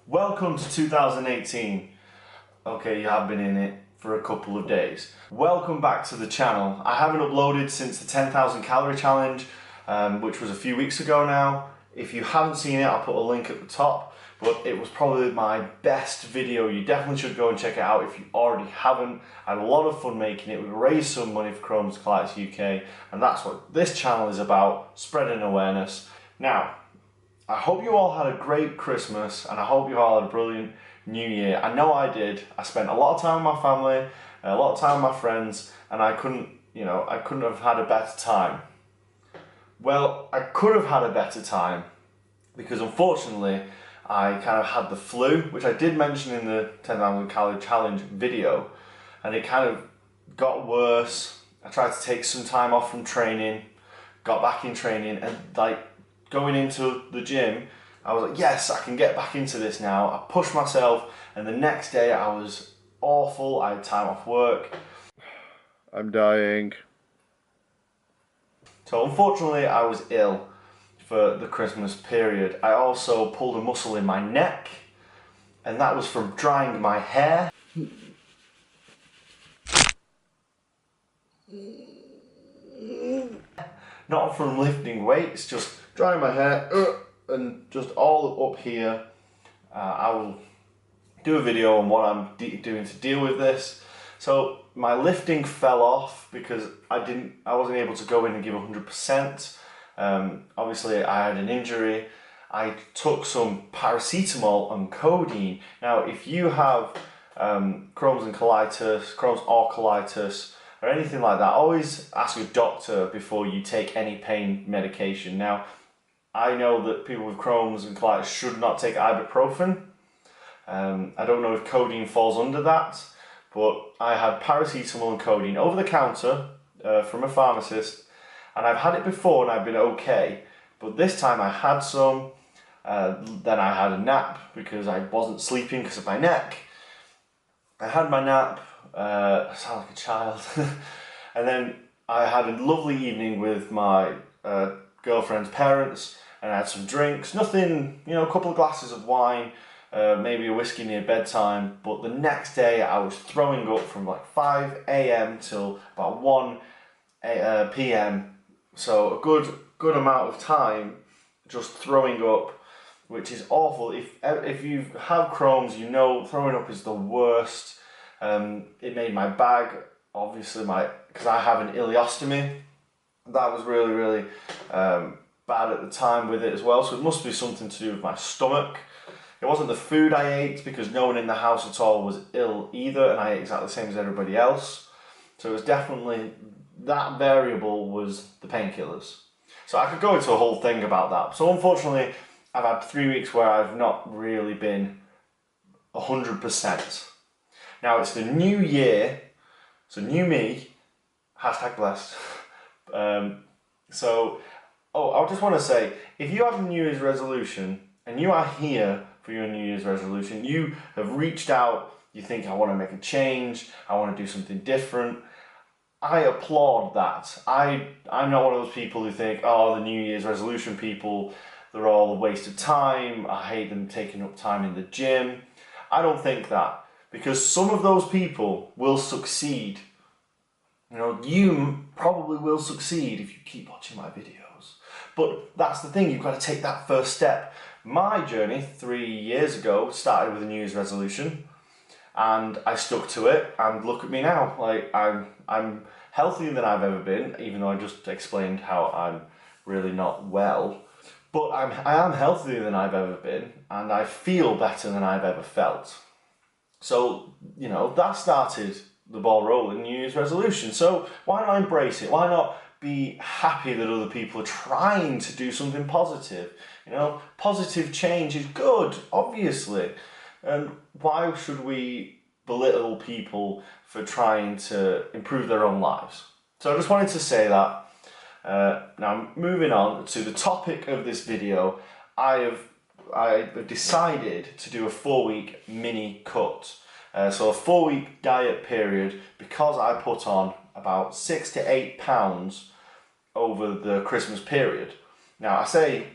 Welcome to 2018. Okay, you have been in it for a couple of days. Welcome back to the channel. I haven't uploaded since the 10,000 calorie challenge, which was a few weeks ago now. If you haven't seen it, I'll put a link at the top, but it was probably my best video. You definitely should go and check it out if you already haven't. I had a lot of fun making it. We raised some money for Crohn's Colitis UK, and that's what this channel is about, spreading awareness. Now, I hope you all had a great Christmas, and I hope you all had a brilliant New Year. I know I did. I spent a lot of time with my family, a lot of time with my friends, and I couldn't have had a better time. Well, I could have had a better time because unfortunately I kind of had the flu, which I did mention in the 10,000 calorie challenge video, and it kind of got worse. I tried to take some time off from training, got back in training, and going into the gym, I was like, yes, I can get back into this now. I pushed myself, and the next day I was awful. I had time off work. I'm dying. So unfortunately I was ill for the Christmas period. I also pulled a muscle in my neck, and that was from drying my hair. Not from lifting weights, just drying my hair and just all up here. I will do a video on what I'm doing to deal with this. So my lifting fell off because I wasn't able to go in and give 100%. Obviously I had an injury. I took some paracetamol and codeine. Now if you have Crohn's or colitis or anything like that, always ask your doctor before you take any pain medication. Now I know that people with Crohn's and colitis should not take ibuprofen. I don't know if codeine falls under that, but I had paracetamol and codeine over the counter from a pharmacist, and I've had it before and I've been okay, but this time I had some, then I had a nap because I wasn't sleeping because of my neck. I had my nap, I sound like a child, and then I had a lovely evening with my girlfriend's parents, and I had some drinks, nothing, a couple of glasses of wine, maybe a whiskey near bedtime, but the next day I was throwing up from like 5 AM till about 1 PM, so a good amount of time just throwing up, which is awful. If you have Crohn's, throwing up is the worst. It made my bag, obviously because I have an ileostomy, that was really bad at the time with it as well, so it must be something to do with my stomach. It wasn't the food I ate because no one in the house at all was ill either, and I ate exactly the same as everybody else. So it was definitely, that variable was the painkillers. So I could go into a whole thing about that. So unfortunately, I've had 3 weeks where I've not really been 100%. Now it's the new year, so new me, #blessed. I just want to say, if you have a New Year's resolution and you are here for your New Year's resolution, you have reached out, you think, I want to make a change, I want to do something different, I applaud that. I'm not one of those people who think, oh, the New Year's resolution people, they're all a waste of time, I hate them taking up time in the gym. I don't think that, because some of those people will succeed. You probably will succeed if you keep watching my videos. But that's the thing, you've got to take that first step. My journey 3 years ago started with a New Year's resolution, and I stuck to it, and look at me now. I'm healthier than I've ever been, even though I just explained how I'm really not well. But I am healthier than I've ever been, and I feel better than I've ever felt. So, that started the ball rolling, New Year's resolution. So why not embrace it? Why not be happy that other people are trying to do something positive? Positive change is good, obviously. And why should we belittle people for trying to improve their own lives? So I just wanted to say that. Now moving on to the topic of this video, I have decided to do a 4-week mini cut. So a 4-week diet period, because I put on about 6 to 8 pounds over the Christmas period. Now I say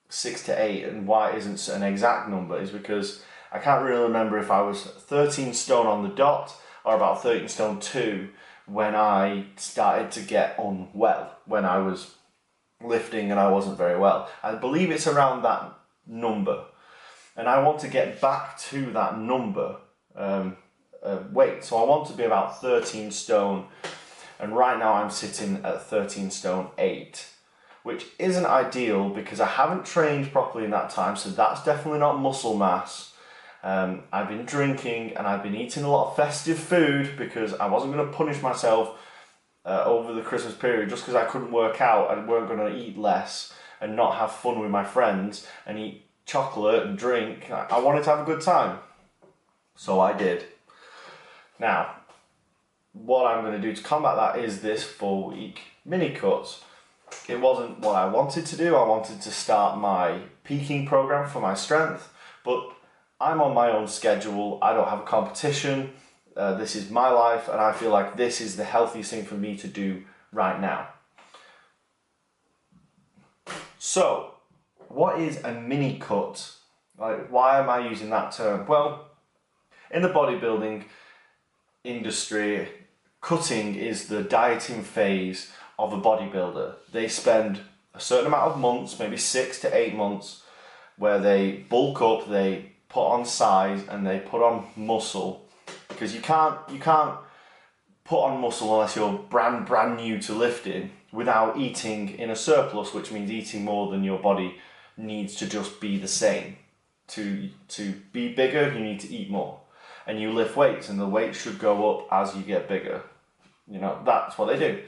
6 to 8, and why it isn't an exact number is because I can't really remember if I was 13 stone on the dot or about 13 stone 2 when I started to get unwell, when I was lifting and I wasn't very well. I believe it's around that number, and I want to get back to that number weight. So I want to be about 13 stone, and right now I'm sitting at 13 stone 8, which isn't ideal because I haven't trained properly in that time, so that's definitely not muscle mass. I've been drinking and I've been eating a lot of festive food because I wasn't going to punish myself over the Christmas period just because I couldn't work out. I weren't going to eat less and not have fun with my friends and eat chocolate and drink. I wanted to have a good time, so I did. Now, what I'm going to do to combat that is this 4-week mini cut. It wasn't what I wanted to do. I wanted to start my peaking program for my strength, but I'm on my own schedule. I don't have a competition. This is my life, and I feel like this is the healthiest thing for me to do right now. So, what is a mini cut? Like, why am I using that term? Well, in the bodybuilding industry, cutting is the dieting phase of a bodybuilder. They spend a certain amount of months, maybe 6 to 8 months, where they bulk up, they put on size, and they put on muscle. Because you can't put on muscle unless you're brand new to lifting without eating in a surplus, which means eating more than your body needs to just be the same. To be bigger, you need to eat more. And you lift weights, and the weight should go up as you get bigger. You know, that's what they do.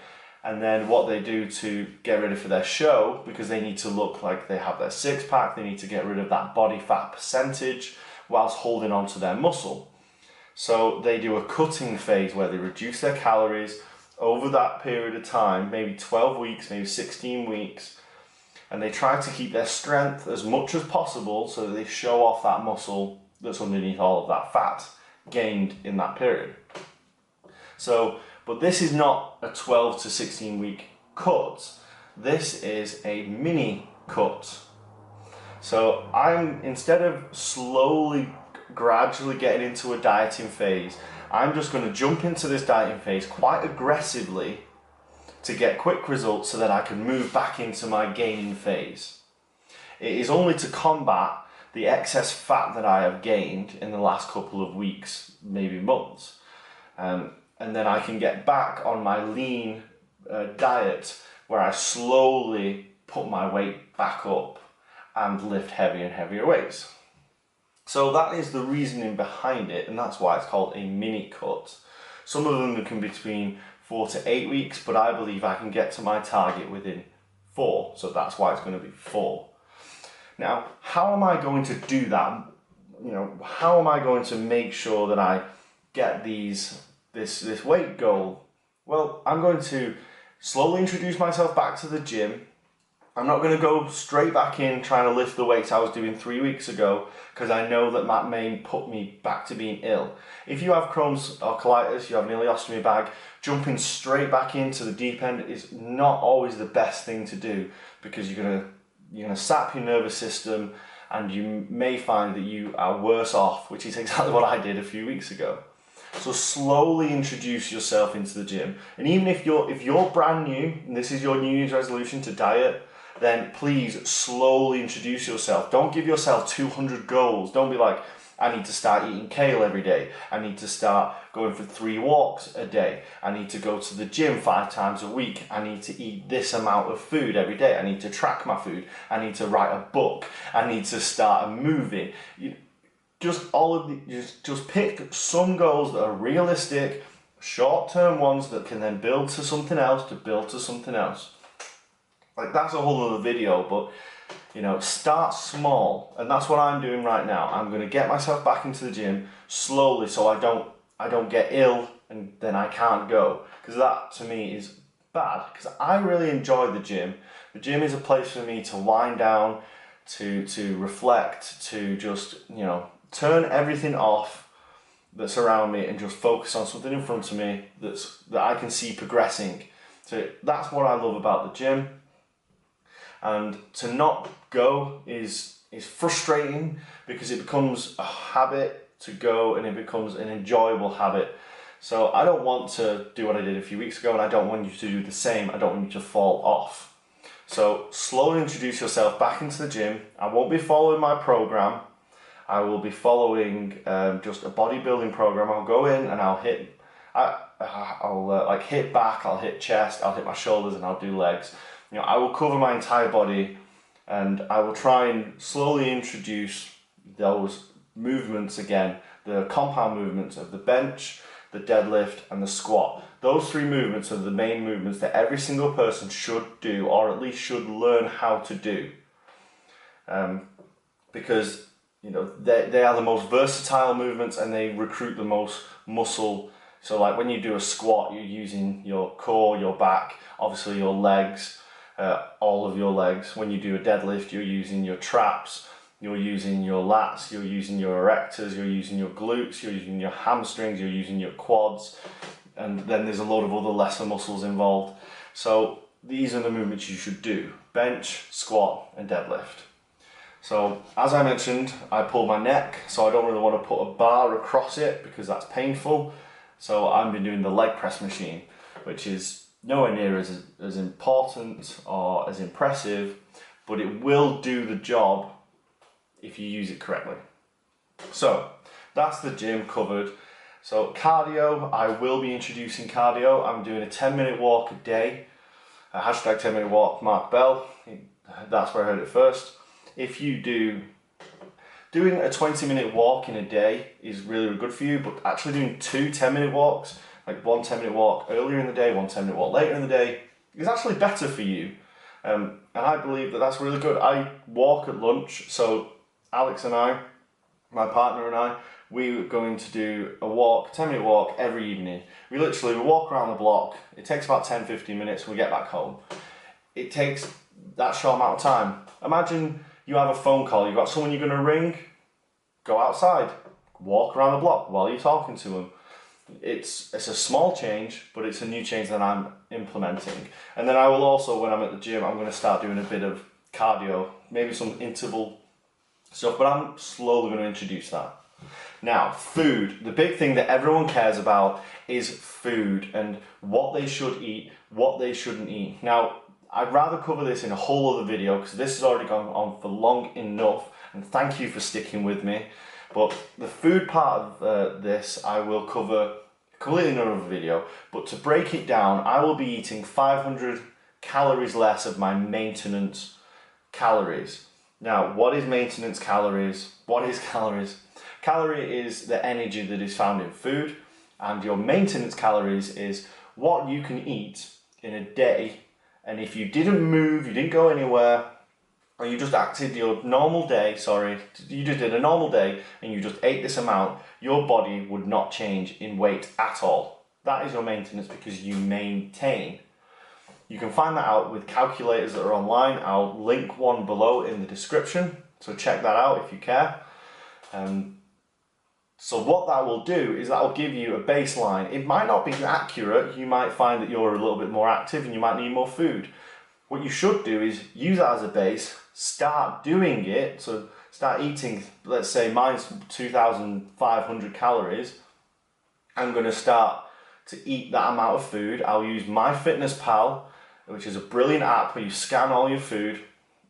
And then what they do to get ready for their show, because they need to look like they have their six-pack, they need to get rid of that body fat percentage whilst holding on to their muscle. So they do a cutting phase where they reduce their calories over that period of time, maybe 12 weeks, maybe 16 weeks, and they try to keep their strength as much as possible so that they show off that muscle that's underneath all of that fat gained in that period. So, but this is not a 12 to 16 week cut. This is a mini cut. So instead of slowly, gradually getting into a dieting phase, I'm just going to jump into this dieting phase quite aggressively to get quick results so that I can move back into my gaining phase. It is only to combat the excess fat that I have gained in the last couple of weeks, maybe months. And then I can get back on my lean diet where I slowly put my weight back up and lift heavier and heavier weights. So that is the reasoning behind it, and that's why it's called a mini cut. Some of them can be between 4 to 8 weeks, but I believe I can get to my target within 4, so that's why it's going to be 4. Now, how am I going to do that? You know, how am I going to make sure that I get this weight goal? Well, I'm going to slowly introduce myself back to the gym. I'm not going to go straight back in trying to lift the weights I was doing 3 weeks ago, because I know that that may put me back to being ill. If you have Crohn's or colitis, you have an ileostomy bag, jumping straight back into the deep end is not always the best thing to do, because you're going to sap your nervous system, and you may find that you are worse off, which is exactly what I did a few weeks ago. So slowly introduce yourself into the gym, and even if you're brand new and this is your New Year's resolution to diet, then please slowly introduce yourself. Don't give yourself 200 goals. Don't be like, I need to start eating kale every day. I need to start going for 3 walks a day. I need to go to the gym 5 times a week. I need to eat this amount of food every day. I need to track my food. I need to write a book. I need to start moving. Just pick some goals that are realistic, short-term ones that can then build to something else, Like, that's a whole other video, but start small, and that's what I'm doing right now. I'm going to get myself back into the gym slowly, so I don't get ill and then I can't go, because that to me is bad. Because I really enjoy the gym. The gym is a place for me to wind down, to reflect, to just turn everything off that's around me and just focus on something in front of me that I can see progressing. So that's what I love about the gym. And to not go is frustrating because it becomes a habit to go and it becomes an enjoyable habit. So I don't want to do what I did a few weeks ago, and I don't want you to do the same. I don't want you to fall off. So slowly introduce yourself back into the gym. I won't be following my program. I will be following just a bodybuilding program. I'll go in and I'll hit back, I'll hit chest, I'll hit my shoulders, and I'll do legs. You know, I will cover my entire body, and I will try and slowly introduce those movements again, the compound movements of the bench, the deadlift, and the squat. Those three movements are the main movements that every single person should do, or at least should learn how to do. Because you know they are the most versatile movements, and they recruit the most muscle. So like when you do a squat, you're using your core, your back, obviously your legs, all of your legs. When you do a deadlift, you're using your traps, you're using your lats, you're using your erectors, you're using your glutes, you're using your hamstrings, you're using your quads, and then there's a load of other lesser muscles involved. So these are the movements you should do: bench, squat, and deadlift. So as I mentioned, I pulled my neck, so I don't really want to put a bar across it because that's painful. So I've been doing the leg press machine, which is nowhere near as important or as impressive, but it will do the job if you use it correctly. So that's the gym covered. So cardio, I will be introducing cardio. I'm doing a 10-minute walk a day. Hashtag 10-minute walk, Mark Bell. That's where I heard it first. If you doing a 20-minute walk in a day is really good for you, but actually doing two 10-minute walks, like one 10-minute walk earlier in the day, one 10-minute walk later in the day, is actually better for you. And I believe that that's really good. I walk at lunch, so Alex and I, my partner and I, we were going to do a walk, 10-minute walk every evening. We walk around the block. It takes about 10-15 minutes and we get back home. It takes that short amount of time. Imagine you have a phone call, you've got someone you're going to ring, go outside, walk around the block while you're talking to them. It's a small change, but it's a new change that I'm implementing. And then I will also, when I'm at the gym, I'm going to start doing a bit of cardio, maybe some interval stuff, but I'm slowly going to introduce that. Now, food. The big thing that everyone cares about is food and what they should eat, what they shouldn't eat. Now, I'd rather cover this in a whole other video because this has already gone on for long enough, and thank you for sticking with me. But the food part of this I will cover completely in another video. But to break it down, I will be eating 500 calories less of my maintenance calories. Now, what is maintenance calories? What is calories? Calorie is the energy that is found in food, and your maintenance calories is what you can eat in a day. And if you didn't move, you didn't go anywhere, or you just acted your normal day, you just did a normal day and you just ate this amount, your body would not change in weight at all. That is your maintenance because you maintain. You can find that out with calculators that are online. I'll link one below in the description, so check that out if you care. So what that will do is that will give you a baseline. It might not be accurate. You might find that you're a little bit more active and you might need more food. What you should do is use that as a base, start doing it. So start eating, let's say mine's 2,500 calories. I'm going to start to eat that amount of food. I'll use MyFitnessPal, which is a brilliant app where you scan all your food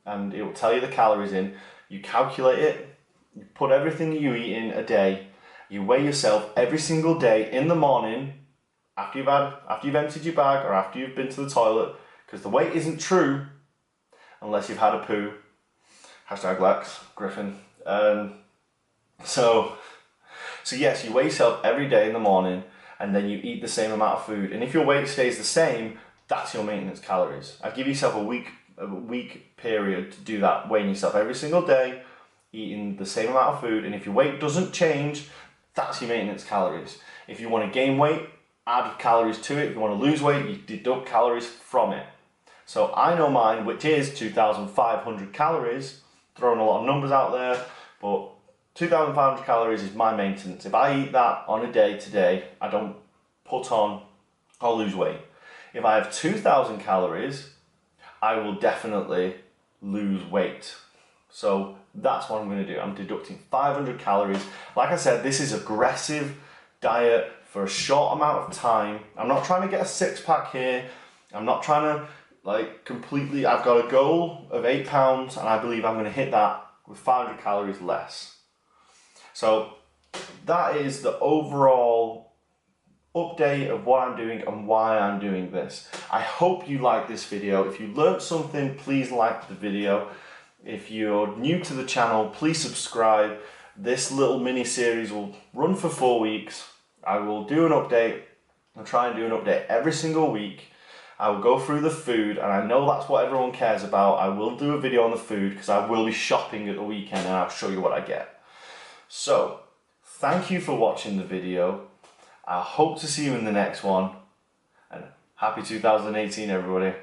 and it will tell you the calories in. You calculate it, you put everything that you eat in a day. You weigh yourself every single day in the morning after you've emptied your bag or after you've been to the toilet, because the weight isn't true unless you've had a poo. Hashtag Lex Griffin. So yes, you weigh yourself every day in the morning and then you eat the same amount of food. And if your weight stays the same, that's your maintenance calories. I give yourself a week period to do that, weighing yourself every single day, eating the same amount of food, and if your weight doesn't change, that's your maintenance calories. If you want to gain weight, add calories to it. If you want to lose weight, you deduct calories from it. So I know mine, which is 2,500 calories, throwing a lot of numbers out there, but 2,500 calories is my maintenance. If I eat that on a day today, I don't put on or lose weight. If I have 2,000 calories, I will definitely lose weight. So that's what I'm going to do. I'm deducting 500 calories. Like I said, this is aggressive diet for a short amount of time. I'm not trying to get a six-pack here. I'm not trying to like completely, I've got a goal of 8 pounds and I believe I'm going to hit that with 500 calories less. So that is the overall update of what I'm doing and why I'm doing this. I hope you like this video. If you learned something, please like the video. If you're new to the channel, please subscribe. This little mini series will run for 4 weeks. I will do an update. I'll try and do an update every single week. I will go through the food, and I know that's what everyone cares about. I will do a video on the food because I will be shopping at the weekend and I'll show you what I get. So, thank you for watching the video. I hope to see you in the next one, and happy 2018 everybody.